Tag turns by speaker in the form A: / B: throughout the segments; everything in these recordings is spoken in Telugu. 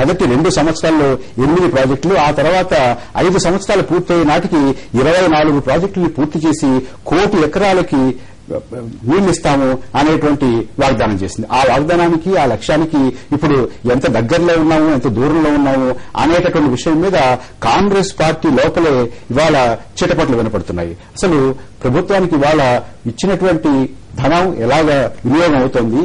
A: మొదటి 2 సంవత్సరాల్లో 8 ప్రాజెక్టులు, ఆ తర్వాత 5 సంవత్సరాలు పూర్తయ్యే నాటికి 24 ప్రాజెక్టులు పూర్తి చేసి 1 కోటి ఎకరాలకి నీళ్లు ఇస్తాము అనేటువంటి వాగ్దానం చేసింది. ఆ వాగ్దానానికి, ఆ లక్ష్యానికి ఇప్పుడు ఎంత దగ్గరలో ఉన్నాము, ఎంత దూరంలో ఉన్నాము అనేటటువంటి విషయం మీద కాంగ్రెస్ పార్టీ లోపలే ఇవాళ చిటపట్లు వినపడుతున్నాయి. అసలు ప్రభుత్వానికి ఇవాళ ఇచ్చినటువంటి ధనం ఎలాగ వినియోగం అవుతోంది,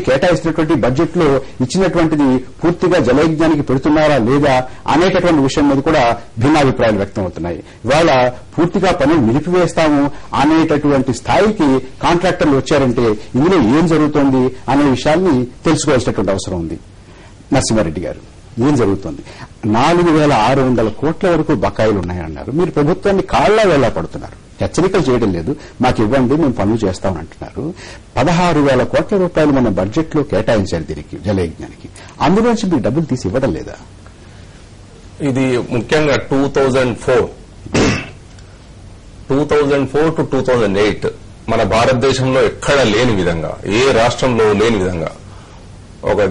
A: కేటాయిస్తున్నటువంటి బడ్జెట్ లో ఇచ్చినటువంటిది పూర్తిగా జలయజ్ఞానికి పెడుతున్నారా లేదా అనేటటువంటి విషయం మీద కూడా భిన్నాభిప్రాయాలు వ్యక్తం అవుతున్నాయి. ఇవాళ పూర్తిగా పనులు నిలిపివేస్తాము అనేటటువంటి స్థాయికి కాంట్రాక్టర్లు వచ్చారంటే ఇందులో ఏం జరుగుతోంది అనే విషయాన్ని తెలుసుకోవాల్సినటువంటి అవసరం ఉంది. నరసింహారెడ్డి గారు, ఏం జరుగుతోంది? 4,600 కోట్ల వరకు బకాయిలు ఉన్నాయన్నారు. మీరు ప్రభుత్వాన్ని కాళ్ల వేళ పడుతున్నారు, హెచ్చరికలు చేయడం లేదు, మాకు ఇవ్వండి మేము పనులు చేస్తామని అంటున్నారు. 16,000 కోట్ల రూపాయలు మన బడ్జెట్ లో కేటాయించారు దీనికి, జలయజ్ఞానికి. అందులోంచి మీరు డబ్బులు తీసి ఇవ్వడం లేదా?
B: ఇది ముఖ్యంగా 2004 to 2008 మన భారతదేశంలో ఎక్కడ లేని విధంగా, ఏ రాష్ట్రంలో లేని విధంగా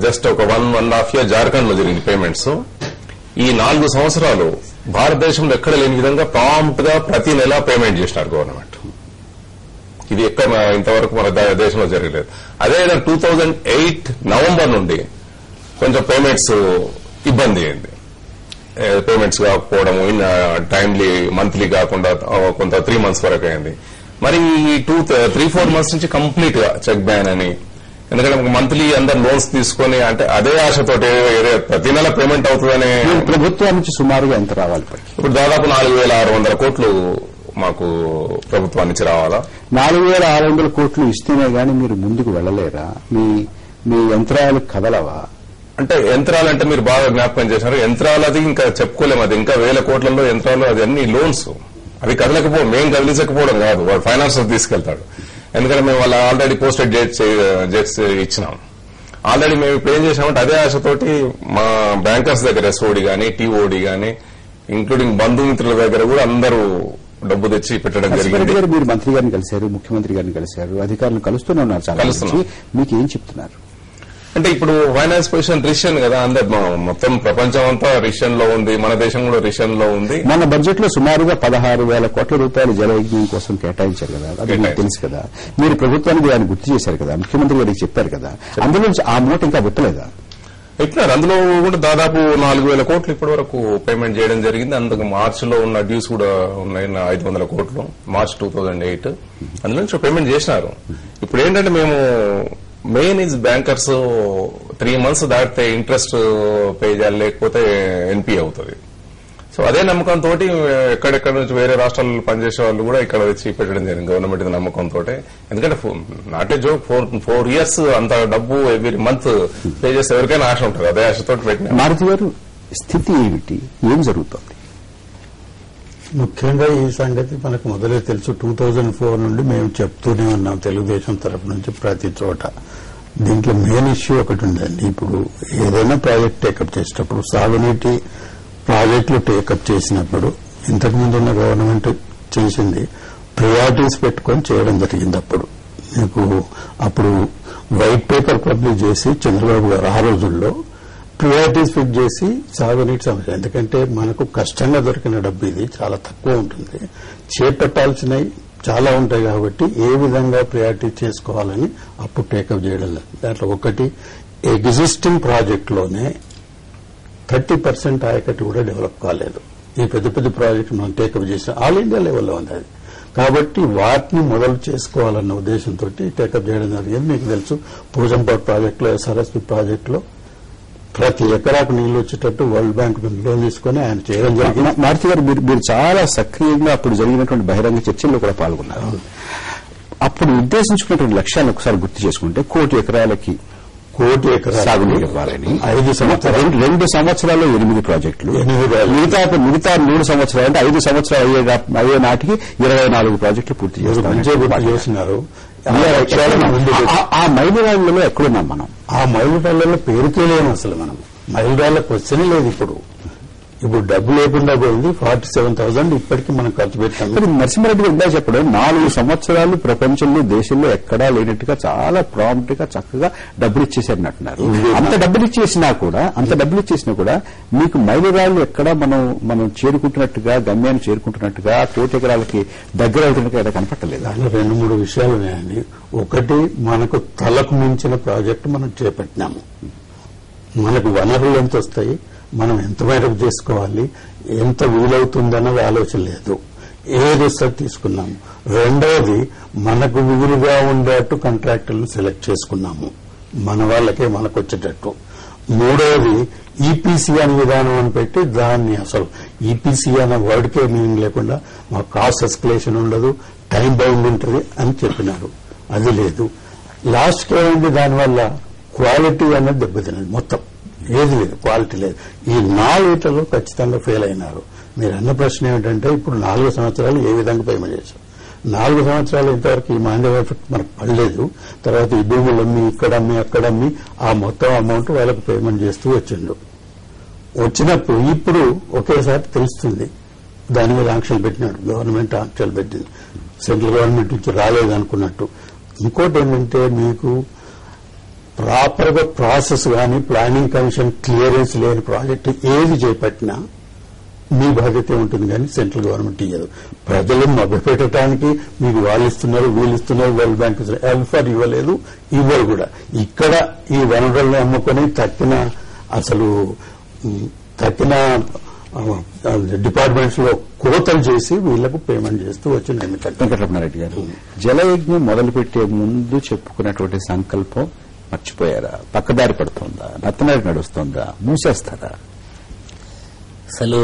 B: జస్ట్ ఒక 1.5 year జార్ఖండ్ లో జరిగింది పేమెంట్స్. ఈ 4 సంవత్సరాలు భారతదేశంలో ఎక్కడ లేని విధంగా ప్రాంప్ట్ గా ప్రతి నెల పేమెంట్ చేసినారు గవర్నమెంట్. ఇది ఎక్కడ ఇంతవరకు మన దేశంలో జరగలేదు. అదేవిధంగా 2008 నవంబర్ నుండి కొంచెం పేమెంట్స్ ఇబ్బంది అయింది. పేమెంట్స్ కాకపోవడము, టైమ్లీ మంత్లీ కాకుండా కొంత 3 months వరకు అయింది. మరి 3-4 months నుంచి కంప్లీట్ గా చెక్ బ్యాన్ అని, ఎందుకంటే మంత్లీ అందరు లోన్స్ తీసుకుని, అంటే అదే ఆశతోటి ప్రతి నెల పేమెంట్ అవుతుందనే.
A: ప్రభుత్వం నుంచి సుమారుగా ఎంత రావాలి?
B: ఇప్పుడు దాదాపు 4,600 కోట్లు మాకు ప్రభుత్వం నుంచి రావాలా?
A: 4,600 కోట్లు ఇస్తేనే గానీ మీరు ముందుకు వెళ్లలేరా? మీ యంత్రాలు కదలవా?
B: అంటే యంత్రాలంటే మీరు బాగా జ్ఞాపకం చేశారు. యంత్రాలు అది ఇంకా చెప్పుకోలేము, అది ఇంకా 1,000 కోట్లలో యంత్రాలు, అది అన్ని లోన్స్. అవి కదలకపోవడం, మేం కదిలించకపోవడం కాదు, వాడు ఫైనాన్స్ తీసుకెళ్తాడు. ఎందుకంటే మేము వాళ్ళ ఆల్రెడీ పోస్టెడ్ జెట్స్ ఇచ్చినాం. ఆల్రెడీ మేము ఇప్పుడు ఏం చేసామంటే అదే ఆశతోటి మా బ్యాంకర్స్ దగ్గర ఎస్ఓడి గానీ, టీఓడి గానీ, ఇంక్లూడింగ్ బంధుమిత్రుల దగ్గర కూడా అందరూ డబ్బు తెచ్చి పెట్టడం జరిగింది.
A: మీరు మంత్రి గారిని కలిశారు, ముఖ్యమంత్రి గారిని కలిశారు, అధికారులు కలుస్తూనే ఉన్నారు, చాలా మీకు ఏం చెప్తున్నారు?
B: అంటే ఇప్పుడు ఫైనాన్స్ పొజిషన్ రిషన్ కదా, అందరు మొత్తం ప్రపంచం అంతా రిషన్ లో ఉంది, మన దేశం కూడా రిషన్ లో ఉంది.
A: మన బడ్జెట్ లో సుమారుగా 16,000 కోట్ల రూపాయలు జలయజ్ఞం కోసం కేటాయించారు కదా, అది మీకు తెలుసు కదా. మీరు ప్రభుత్వానికి దాన్ని గుర్తు చేశారు కదా, ముఖ్యమంత్రి గారికి చెప్పారు కదా, అందులో ఆ మూట ఇంకా విప్పలేదా?
B: ఎట్లా అందులో కూడా దాదాపు 4,000 కోట్లు ఇప్పటి వరకు పేమెంట్ చేయడం జరిగింది. అందుకు మార్చిలో ఉన్న డ్యూస్ కూడా ఉన్నాయి 500 కోట్లు, మార్చ్ 2008. అందులో నుంచి పేమెంట్ చేసినారు. ఇప్పుడు ఏంటంటే మేము మెయిన్ ఈజ్ బ్యాంకర్స్ 3 months దాటితే ఇంట్రెస్ట్ పే చేయాలి, లేకపోతే ఎన్పీ అవుతుంది. సో అదే నమ్మకంతో ఎక్కడెక్కడ నుంచి వేరే రాష్ట్రాల్లో పనిచేసే వాళ్ళు కూడా ఇక్కడ వచ్చి పెట్టడం జరిగింది గవర్నమెంట్ నమ్మకంతో. ఎందుకంటే నాట్ ఏ జోక్, 4 years అంత డబ్బు ఎవ్రీ మంత్ పే చేస్తే ఎవరికైనా ఆశ ఉంటుంది, అదే ఆశతో పెట్టిన.
A: మారుతి గారు, స్థితి ఏమిటి, ఏం జరుగుతుంది?
C: ముఖ్యంగా ఈ సంగతి మనకు మొదలే తెలుసు. 2004 నుండి మేము చెప్తూనే ఉన్నాం తెలుగుదేశం తరపు నుంచి ప్రతి చోట. దీంట్లో మెయిన్ ఇష్యూ ఒకటి ఉందండి. ఇప్పుడు ఏదైనా ప్రాజెక్ట్ టేకప్ చేసేటప్పుడు, సాగునీటి ప్రాజెక్టులు టేకప్ చేసినప్పుడు ఇంతకుముందు ఉన్న గవర్నమెంట్ చేసింది ప్రియారిటీస్ పెట్టుకొని చేయడం జరిగింది. అప్పుడు వైట్ పేపర్ పబ్లిష్ చేసి చంద్రబాబు గారు ఆ రోజుల్లో ప్రియారిటీస్ ఫిక్స్ చేసి సాగునీటి సమస్య, ఎందుకంటే మనకు కష్టంగా దొరికిన డబ్బు ఇది చాలా తక్కువ ఉంటుంది, చేపట్టాల్సినవి చాలా ఉంటాయి కాబట్టి ఏ విధంగా ప్రయారిటీ చేసుకోవాలని అప్పుడు టేకప్ చేయడం లేదు. దాంట్లో ఒకటి ఎగ్జిస్టింగ్ ప్రాజెక్టులోనే 30% ఆయకట్టు కూడా డెవలప్ కాలేదు. ఈ పెద్ద పెద్ద ప్రాజెక్టు మనం టేకప్ చేసిన ఆల్ ఇండియా లెవెల్లో ఉంది అది. కాబట్టి వాటిని మొదలు చేసుకోవాలన్న ఉద్దేశంతో టేకప్ చేయడం జరిగింది. మీకు తెలుసు, పోజంపాడు ప్రాజెక్టులో, ఎస్ఆర్ఎస్పీ ప్రాజెక్టులో ప్రతి ఎకరాకు నీళ్లు వచ్చేటట్టు వరల్డ్ బ్యాంక్ లోన్ తీసుకుని ఆయన చేయడం జరిగింది.
A: మారుతి గారు, మీరు చాలా సక్రియంగా అప్పుడు జరిగినటువంటి బహిరంగ చర్చల్లో కూడా పాల్గొన్నారు. అప్పుడు ఉద్దేశించుకున్నటువంటి లక్ష్యాలను ఒకసారి గుర్తు చేసుకుంటే 1 కోటి ఎకరాలకి సాగునీరు ఇవ్వాలని 2 సంవత్సరాల్లో 8 ప్రాజెక్టులు, మిగతా 3 సంవత్సరాలు అంటే 5 సంవత్సరాలు అయ్యే నాటికి 24 ప్రాజెక్టులు పూర్తి
C: చేస్తున్నారు.
A: ఆ మైలురాళ్లలో ఎక్కడున్నాం మనం?
C: ఆ మైలురాళ్లలో పేరుకే లేము అసలు. మనం మైలురాళ్ల క్వశ్చన్ లేదు. ఇప్పుడు ఇప్పుడు డబ్బు లేకుండా పోయింది. 47,000 ఇప్పటికీ మనం ఖర్చు పెట్టాం.
A: మరి నరసింహారెడ్డి గారు ఇందా చెప్పడం 4 సంవత్సరాలు ప్రపంచంలో దేశంలో ఎక్కడా లేనట్టుగా చాలా ప్రాంప్ట్ గా చక్కగా డబ్బులు ఇచ్చేసారంటున్నారు. అంత డబ్బులు ఇచ్చేసినా కూడా మీకు మైలురాళ్లు ఎక్కడా మనం చేరుకుంటున్నట్టుగా, గమ్యాన్ని చేరుకుంటున్నట్టుగా, 1 కోటి ఎకరాలకి దగ్గర అవుతున్నట్టుగా కనపట్టలేదు.
C: దానిలో 2-3 విషయాలు ఉన్నాయండి. ఒకటి, మనకు తలకు మించిన ప్రాజెక్టు మనం చేపట్టినాము. మనకు వనరులు ఎంత వస్తాయి, మనం ఎంత మేరకు చేసుకోవాలి, ఎంత వీలవుతుందన్నది ఆలోచన లేదు. ఏది వస్తే తీసుకున్నాము. రెండవది, మనకు వీలుగా ఉండేట్టు కాంట్రాక్టర్లు సెలెక్ట్ చేసుకున్నాము, మన వాళ్ళకే మనకు వచ్చేటట్టు. మూడవది, ఈపీసీ అనే విధానం అని పెట్టి దాన్ని అసలు ఈపీసీ అనే వర్డ్కే మీనింగ్ లేకుండా మాకు కాస్ట్ ఎస్కలేషన్ ఉండదు, టైం బౌండ్ ఉంటుంది అని చెప్పినారు. అది లేదు. లాస్ట్కి ఏమైంది, దానివల్ల క్వాలిటీ అనేది దెబ్బతిన్నది. మొత్తం ఏది లేదు, క్వాలిటీ లేదు. ఈ 4 ఖచ్చితంగా ఫెయిల్ అయినారు. మీరు అన్న ప్రశ్న ఏమిటంటే, ఇప్పుడు 4 సంవత్సరాలు ఏ విధంగా పేమెంట్ చేశారు? 4 సంవత్సరాలు ఇంతవరకు ఈ మాంద్యం ఎఫెక్ట్ మనకు పడలేదు. తర్వాత ఈ భూములు అమ్మి, ఇక్కడ అమ్మి, అక్కడ అమ్మి ఆ మొత్తం అమౌంట్ వాళ్ళకు పేమెంట్ చేస్తూ వచ్చినప్పుడు ఇప్పుడు ఒకేసారి తెలుస్తుంది. దాని మీద ఆంక్షలు పెట్టినాడు గవర్నమెంట్, ఆంక్షలు పెట్టింది. సెంట్రల్ గవర్నమెంట్ నుంచి రాలేదనుకున్నట్టు. ఇంకోటి ఏంటంటే, మీకు ప్రాపర్ గా ప్రాసెస్ గాని, ప్లానింగ్ కమిషన్ క్లియరెన్స్ లేని ప్రాజెక్టు ఏది చేపట్టినా మీ బాధ్యతే ఉంటుంది, కానీ సెంట్రల్ గవర్నమెంట్ ఇయ్యదు. ప్రజలు మభ్యపెట్టడానికి మీకు వాళ్ళు ఇస్తున్నారు, వీళ్ళు ఇస్తున్నారు, వరల్డ్ బ్యాంక్ ఎల్ఫర్ ఇవ్వలేదు, ఇవ్వరు కూడా. ఇక్కడ ఈ వనరులను అమ్ముకొని తక్కిన డిపార్ట్మెంట్స్ లో కోతలు చేసి వీళ్లకు పేమెంట్ చేస్తూ వచ్చిన
A: వెంకటరమణారెడ్డి గారు, జలయజ్ఞం మొదలుపెట్టే ముందు చెప్పుకున్నటువంటి సంకల్పం మర్చిపోయారా? పక్కదారి పడుతుందా? నత్తనారి నడుస్తుందా? మూసేస్తారా?
D: అసలు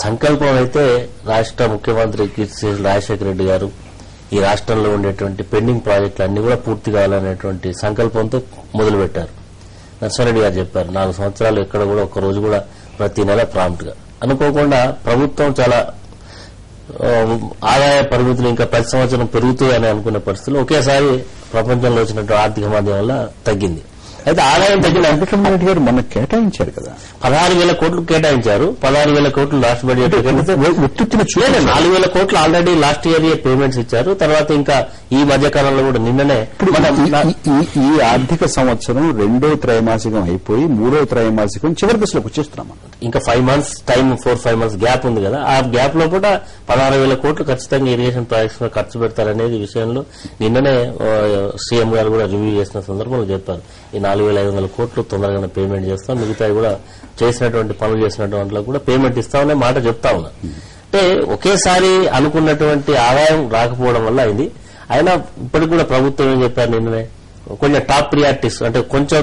D: సంకల్పం అయితే రాష్ట్ర ముఖ్యమంత్రి కీర్తిశేషులు రాజశేఖర రెడ్డి గారు ఈ రాష్ట్రంలో ఉండేటువంటి పెండింగ్ ప్రాజెక్టులు అన్ని కూడా పూర్తి కావాలనేటువంటి సంకల్పంతో మొదలుపెట్టారు. నరసింహారెడ్డి గారు చెప్పారు, 4 సంవత్సరాలు ఎక్కడ కూడా ఒక్క రోజు కూడా ప్రతి నెల ప్రాంప్ట్ గా. అనుకోకుండా ప్రభుత్వం చాలా ఆదాయ పరిమితులు ఇంకా ప్రతి సంవత్సరం పెరుగుతాయని అనుకునే పరిస్థితుల్లో ఒకేసారి ప్రపంచంలో వచ్చినట్టు ఆర్థిక మాంద్యం వల్ల తగ్గింది. అయితే ఆదాయం తగ్గిన
A: వెంకటరమణారెడ్డి గారు మనకు కేటాయించారు కదా,
D: 16,000 కోట్లు కేటాయించారు. 16,000 కోట్లు లాస్ట్ బడ్జెట్, 4,000 కోట్లు ఆల్రెడీ లాస్ట్ ఇయర్ పేమెంట్స్ ఇచ్చారు. తర్వాత ఇంకా ఈ మధ్యకాలంలో కూడా నిన్ననే
A: ఈ ఆర్థిక సంవత్సరం 2వ త్రైమాసికం అయిపోయి 3వ త్రైమాసికం చివరి దశలోకి వచ్చేస్తున్నాం.
D: ఇంకా 5 మంత్స్ టైం, 4-5 మంత్స్ గ్యాప్ ఉంది కదా. ఆ గ్యాప్ లో కూడా 16,000 కోట్లు ఖచ్చితంగా ఇరిగేషన్ ప్రాజెక్ట్స్ లో ఖర్చు పెడతారనేది విషయంలో నిన్ననే సీఎం గారు కూడా రివ్యూ చేసిన సందర్భంలో చెప్పారు. ఈ 4,500 కోట్లు తొందరగానే పేమెంట్ చేస్తాం, మిగతా కూడా చేసినటువంటి పనులు చేసినటువంటి కూడా పేమెంట్ ఇస్తామనే మాట చెప్తా ఉన్నా. అంటే ఒకేసారి అనుకున్నటువంటి ఆదాయం రాకపోవడం వల్ల అయింది. అయినా ఇప్పటికి కూడా ప్రభుత్వం ఏం చెప్పారు నిన్ననే, కొంచెం టాప్ ప్రియారిటీస్ అంటే కొంచెం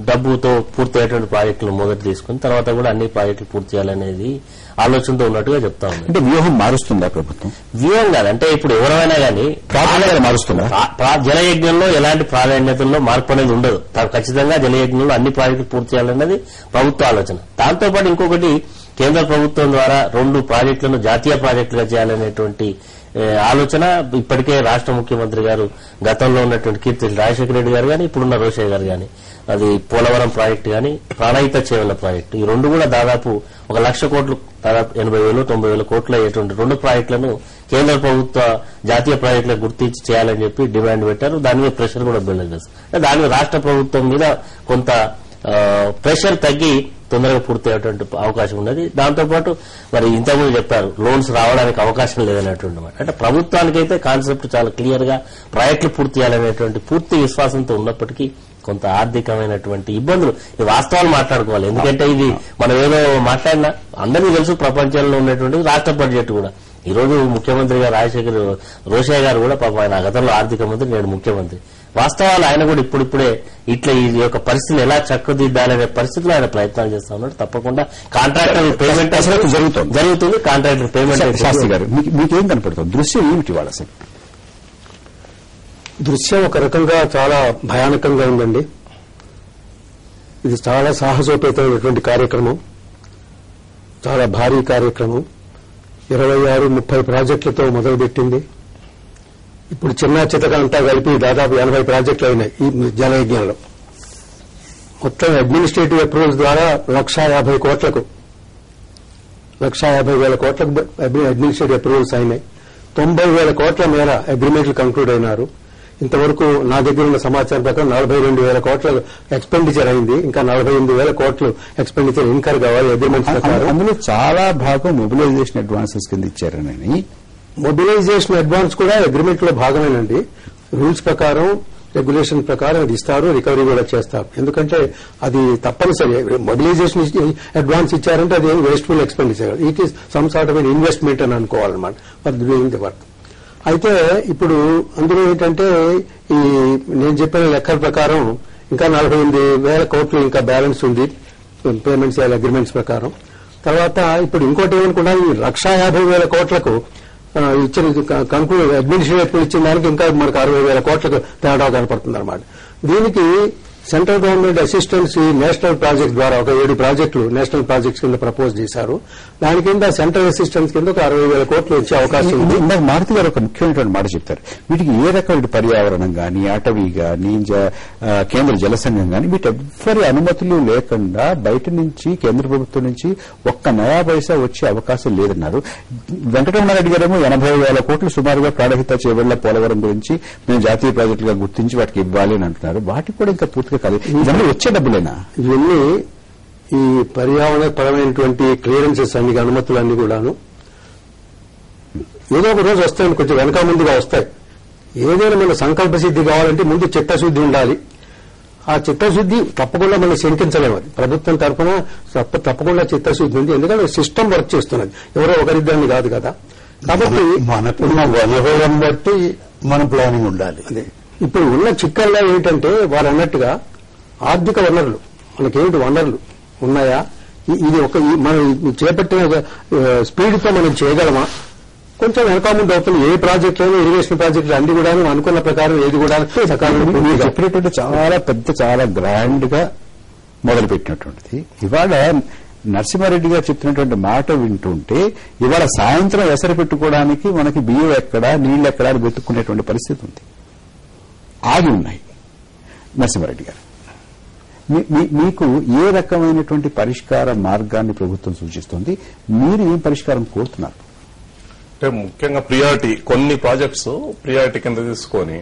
D: డబ్బుతో పూర్తి అయ్యేటువంటి ప్రాజెక్టులు మొదటి తీసుకుని తర్వాత కూడా అన్ని ప్రాజెక్టులు పూర్తి చేయాలనేది ఆలోచనతో ఉన్నట్టుగా చెప్తా ఉంది.
A: అంటే వ్యూహం మారుస్తుందా ప్రభుత్వం?
D: వ్యూహం కాదు, అంటే ఇప్పుడు ఎవరైనా కానీ
A: మారుస్తుందా?
D: జలయజ్ఞంలో ఎలాంటి ప్రాధాన్యతల్లో మార్పు అనేది ఉండదు. ఖచ్చితంగా జలయజ్ఞంలో అన్ని ప్రాజెక్టులు పూర్తి చేయాలన్నది ప్రభుత్వ ఆలోచన. దాంతోపాటు ఇంకొకటి, కేంద్ర ప్రభుత్వం ద్వారా 2 ప్రాజెక్టులను జాతీయ ప్రాజెక్టులుగా చేయాలనేటువంటి ఆలోచన ఇప్పటికే రాష్ట్ర ముఖ్యమంత్రి గారు, గతంలో ఉన్నటువంటి కీర్తిశేషులు రాజశేఖర రెడ్డి గారు కానీ ఇప్పుడున్న రోషయ్య గారు కానీ, అది పోలవరం ప్రాజెక్టు కానీ ప్రాణహిత చేవెళ్ల ప్రాజెక్టు, ఈ 2 కూడా దాదాపు 1,00,000 కోట్లు, దాదాపు 80,000-90,000 కోట్లు అయ్యేటువంటి 2 ప్రాజెక్టులను కేంద్ర ప్రభుత్వ జాతీయ ప్రాజెక్టులకు గుర్తించి చేయాలని చెప్పి డిమాండ్ పెట్టారు. దాని మీద ప్రెషర్ కూడా బిల్డ్ చేస్తారు. దాని మీద రాష్ట్ర ప్రభుత్వం మీద కొంత ప్రెషర్ తగ్గి తొందరగా పూర్తి అయ్యేటువంటి అవకాశం ఉన్నది. దాంతోపాటు మరి ఇంతకుముందు చెప్పారు, లోన్స్ రావడానికి అవకాశం లేదనేటువంటి మాట. అంటే ప్రభుత్వానికైతే కాన్సెప్ట్ చాలా క్లియర్ గా ప్రాజెక్టులు పూర్తి చేయాలనేటువంటి పూర్తి విశ్వాసంతో ఉన్నప్పటికీ కొంత ఆర్థికమైనటువంటి ఇబ్బందులు, ఈ వాస్తవాలు మాట్లాడుకోవాలి. ఎందుకంటే ఇది మనం ఏదో మాట్లాడినా అందరికీ తెలుసు, ప్రపంచంలో ఉన్నటువంటి రాష్ట్ర బడ్జెట్ కూడా. ఈ రోజు ముఖ్యమంత్రి గారు రోషయ్య గారు కూడా పాపం ఆయన గతంలో ఆర్థిక మంత్రి, నేడు ముఖ్యమంత్రి. వాస్తవాలు ఆయన కూడా ఇప్పుడిప్పుడే ఇట్లా ఈ యొక్క పరిస్థితిని ఎలా చక్కదిద్దాలనే పరిస్థితిలో ఆయన ప్రయత్నాలు చేస్తా ఉన్నాడు. తప్పకుండా కాంట్రాక్టర్ పేమెంట్ జరుగుతుంది. Contractor payment.
A: శాస్త్రి గారు, మీకేం కనపడుతుంది? దృశ్యం ఏమిటి వాళ్ళ? అసలు
E: దృశ్యం ఒక రకంగా చాలా భయానకంగా ఉందండి. ఇది చాలా సాహసోపేతమైనటువంటి కార్యక్రమం, చాలా భారీ కార్యక్రమం. 26-30 ప్రాజెక్టులతో మొదలుపెట్టింది. ఇప్పుడు చిన్న చితక అంతా కలిపి దాదాపు 80 ప్రాజెక్టులు అయినాయి ఈ జలయజ్ఞంలో. మొత్తం అడ్మినిస్ట్రేటివ్ అప్రూవల్స్ ద్వారా 1,50,000 కోట్లకు 1,50,000 కోట్లకు అడ్మినిస్ట్రేటివ్ అప్రూవల్స్ అయినాయి. 90,000 కోట్ల మేర అగ్రిమెంట్లు కంక్లూడ్ అయినారు. ఇంతవరకు నా దగ్గర ఉన్న సమాచారం ప్రకారం 42,000 కోట్ల ఎక్స్పెండిచర్ అయింది. ఇంకా 48,000 కోట్లు ఎక్స్పెండిచర్ ఇన్కర్ కావాలి అగ్రిమెంట్స్ ప్రకారం.
A: అందులో చాలా భాగం మొబిలైజేషన్ అడ్వాన్సెస్ కింద ఇచ్చారని.
E: మొబిలైజేషన్ అడ్వాన్స్ కూడా అగ్రిమెంట్ లో భాగమేనండి. రూల్స్ ప్రకారం రెగ్యులేషన్ ప్రకారం అది ఇస్తారు, రికవరీ కూడా చేస్తారు. ఎందుకంటే అది తప్పనిసరి. మొబిలైజేషన్ అడ్వాన్స్ ఇచ్చారంటే అది wasteful expenditure. It is some sort of investment అని అనుకోవాలన్నమాట ఫర్ డూయింగ్ ది వర్క్. అయితే ఇప్పుడు అందులో ఏంటంటే ఈ నేను చెప్పిన లెక్కల ప్రకారం ఇంకా 48,000 కోట్లు ఇంకా బ్యాలెన్స్ ఉంది పేమెంట్స్ అగ్రిమెంట్స్ ప్రకారం. తర్వాత ఇప్పుడు ఇంకోటి ఏమనుకున్నా ఈ 1,50,000 కోట్లకు ఇచ్చిన కంక్లూడ్ అడ్మినిస్ట్రేటివ్ ఇచ్చిన దానికి ఇంకా మనకు 60,000 కోట్లకు తేడా కనపడుతుంది అనమాట. దీనికి central government assistance national project ద్వారా ఒక 7 ప్రాజెక్టులు నేషనల్ ప్రాజెక్ట్స్ కింద ప్రపోజ్ చేశారు. దాని కింద సెంట్రల్ అసిస్టెన్స్ కింద ఒక 60,000 కోట్లు వచ్చే అవకాశం ఉంది.
A: ఇందాక మారుతి గారు ఒక ముఖ్యమైనటువంటి మాట చెప్తారు. వీటికి ఏ రకమైన పర్యావరణం గాని, అటవీ గాని, కేంద్ర జల సంఘం గాని వీటెవ్వరి అనుమతులు లేకుండా బయట నుంచి కేంద్ర ప్రభుత్వం నుంచి ఒక్క నయా పైసా వచ్చే అవకాశం లేదన్నారు. వెంకటరమణారెడ్డి గారేమో 80,000 కోట్లు సుమారుగా ప్రాణహిత చేవెళ్ల పోలవరం గురించి మేము జాతీయ ప్రాజెక్టులుగా గుర్తించి వాటికి ఇవ్వాలి అని అంటున్నారు. వాటికి కూడా ఇంకా పూర్తిగా కాదు. ఇవన్నీ వచ్చే డబ్బులేనా?
E: ఇవన్నీ ఈ పర్యావరణ పరమైనటువంటి క్లియరెన్సెస్ అన్ని అనుమతులన్నీ కూడాను ఏదో ఒక రోజు వస్తాయి, కొంచెం వెనక ముందుగా వస్తాయి. ఏదైనా మన సంకల్ప సిద్ధి కావాలంటే ముందు చిత్తశుద్ధి ఉండాలి. ఆ చిత్తశుద్ధి తప్పకుండా మనం శంకించలేము. అది ప్రభుత్వం తరఫున తప్పకుండా చిత్తశుద్ధి ఉంది. ఎందుకంటే సిస్టమ్ వర్క్ చేస్తున్నది, ఎవరో ఒకరిద్దరిని కాదు కదా. కాబట్టి
C: మనకున్న వనరులను బట్టి మన ప్లానింగ్ ఉండాలి.
E: అదే ఇప్పుడు ఉన్న చిక్కల్లో ఏంటంటే వారు అన్నట్టుగా ఆర్థిక వనరులు మనకేమిటి వనరులు ఉన్నాయా, ఇది ఒక మనం చేపట్టిన స్పీడ్ తో మనం చేయగలమా, కొంచెం వెనక ముందు అవుతుంది. ఏ ప్రాజెక్టులు ఇరిగేషన్ ప్రాజెక్టులు అన్ని కూడా అనుకున్న ప్రకారం ఏది కూడా
A: చెప్పినటువంటి చాలా గ్రాండ్ గా మొదలుపెట్టినటువంటిది. ఇవాళ నరసింహారెడ్డి గారు చెప్తున్నటువంటి మాట వింటుంటే ఇవాళ సాయంత్రం ఎసరు పెట్టుకోవడానికి మనకి బియ్యం ఎక్కడా నీళ్లు ఎక్కడా అని వెతుక్కునేటువంటి పరిస్థితి ఉంది. ఆగి ఉన్నాయి. నరసింహారెడ్డి గారు, మీకు ఏ రకమైనటువంటి పరిష్కార మార్గాన్ని ప్రభుత్వం సూచిస్తుంది? మీరు ఏం పరిష్కారం కోరుతున్నారు?
B: అంటే ముఖ్యంగా ప్రియారిటీ కొన్ని ప్రాజెక్ట్స్ ప్రియారిటీ కింద తీసుకొని,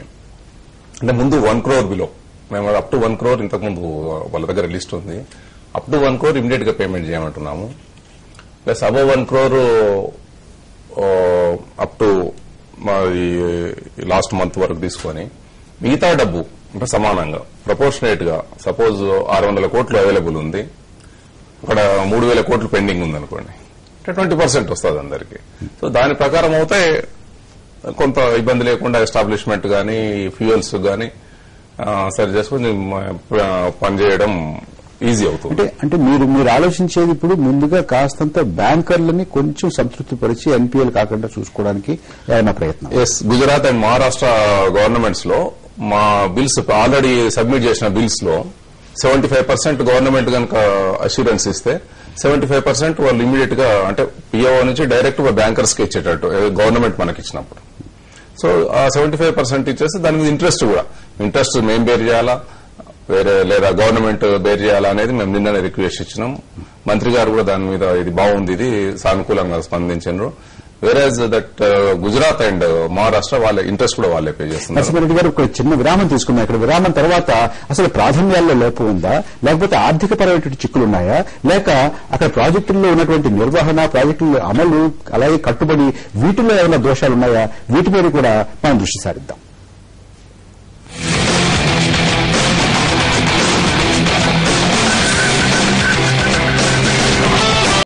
B: అంటే ముందు 1 crore బిలో మేము అప్ టు 1 crore ఇంతకుముందు వాళ్ళ దగ్గర లిస్ట్ ఉంది. అప్ టు 1 crore ఇమీడియట్ గా పేమెంట్ చేయమంటున్నాము. Plus above 1 crore up to last month వరకు తీసుకొని మిగతా డబ్బు అంటే సమానంగా ప్రపోర్షనేట్ గా సపోజ్ 600 కోట్లు అవైలబుల్ ఉంది, అక్కడ 3,000 కోట్లు పెండింగ్ ఉందనుకోండి, అంటే 20% వస్తుంది అందరికి. సో దాని ప్రకారం అయితే కొంత ఇబ్బంది లేకుండా ఎస్టాబ్లిష్మెంట్ గానీ ఫ్యూయల్స్ గానీ సరి చేసుకుని పనిచేయడం ఈజీ అవుతుంది.
A: అంటే మీరు ఆలోచించేది ఇప్పుడు ముందుగా కాస్తంత బ్యాంకర్లని కొంచెం సంతృప్తిపరిచి ఎన్పీఎల్ కాకుండా చూసుకోవడానికి ఏమైనా ప్రయత్నం?
B: Yes, Gujarat and Maharashtra governments లో మా బిల్స్ ఆల్రెడీ సబ్మిట్ చేసిన బిల్స్ లో 75% గవర్నమెంట్ కనుక అష్యూరెన్స్ ఇస్తే 75% వాళ్ళు ఇమీడియట్ గా అంటే పిఓ నుంచి డైరెక్ట్ బ్యాంకర్స్ కి ఇచ్చేటట్టు గవర్నమెంట్ మనకి ఇచ్చినప్పుడు. సో ఆ 75% ఇచ్చేస్తే దాని మీద ఇంట్రెస్ట్ మేము బేర్ చేయాలా వేరే లేదా గవర్నమెంట్ బేర్ చేయాలా అనేది మేము నిన్ననే రిక్వెస్ట్ ఇచ్చినాం. మంత్రి గారు కూడా దాని మీద ఇది బాగుంది, ఇది సానుకూలంగా స్పందించారు. వేరేజ్ దట్ గుజరాత్ అండ్ మహారాష్ట్ర వాళ్ళ ఇంట్రెస్ట్ కూడా వాళ్ళే పే చేస్తున్నారు.
A: నరసింహారెడ్డి గారు ఒక చిన్న విరామం తీసుకున్నాం. ఇక్కడ విరామం తర్వాత అసలు ప్రాధాన్యాల్లో లోపం ఉందా, లేకపోతే ఆర్థిక పరమైనటువంటి చిక్కులు ఉన్నాయా, లేక అక్కడ ప్రాజెక్టుల్లో ఉన్నటువంటి నిర్వహణ, ప్రాజెక్టుల అమలు, అలాగే కట్టుబడి వీటిలో ఏమైనా దోషాలు ఉన్నాయా, వీటి మీద కూడా మనం దృష్టి సారిద్దాం.